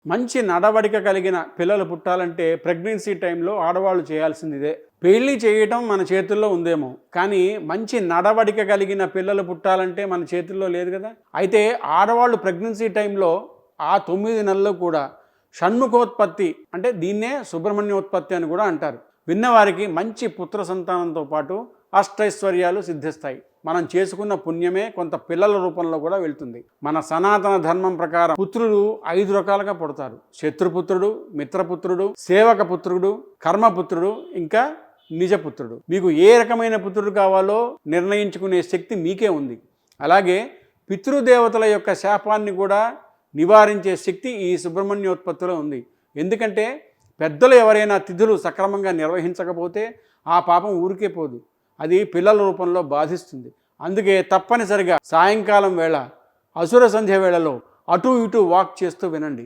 మంచి నడవడిక కలిగిన పిల్లలు పుట్టాలంటే ప్రెగ్నెన్సీ టైంలో ఆడవాళ్ళు చేయాల్సింది ఇదే. పెళ్లి చేయటం మన చేతుల్లో ఉందేమో, కానీ మంచి నడవడిక కలిగిన పిల్లలు పుట్టాలంటే మన చేతుల్లో లేదు కదా. అయితే ఆడవాళ్ళు ప్రెగ్నెన్సీ టైంలో ఆ 9 నెలలు కూడా షణ్ముఖోత్పత్తి, అంటే దీన్నే సుబ్రహ్మణ్యోత్పత్తి అని కూడా అంటారు, విన్నవారికి మంచి పుత్ర సంతానంతో పాటు అష్టైశ్వర్యాలు సిద్ధిస్తాయి. మనం చేసుకున్న పుణ్యమే కొంత పిల్లల రూపంలో కూడా వెళ్తుంది. మన సనాతన ధర్మం ప్రకారం పుత్రుడు 5 రకాలుగా పుడతారు: శత్రుపుత్రుడు, మిత్రపుత్రుడు, సేవక పుత్రుడు, కర్మపుత్రుడు, ఇంకా నిజపుత్రుడు. మీకు ఏ రకమైన పుత్రుడు కావాలో నిర్ణయించుకునే శక్తి మీకే ఉంది. అలాగే పితృదేవతల యొక్క శాపాన్ని కూడా నివారించే శక్తి ఈ సుబ్రహ్మణ్యోత్పత్తిలో ఉంది. ఎందుకంటే పెద్దలు ఎవరైనా తిథులు సక్రమంగా నిర్వహించకపోతే ఆ పాపం ఊరికే పోదు, అది పిల్లల రూపంలో బాధిస్తుంది. అందుకే తప్పనిసరిగా సాయంకాలం వేళ అసుర సంధ్య వేళలో అటు ఇటు వాక్ చేస్తూ వినండి.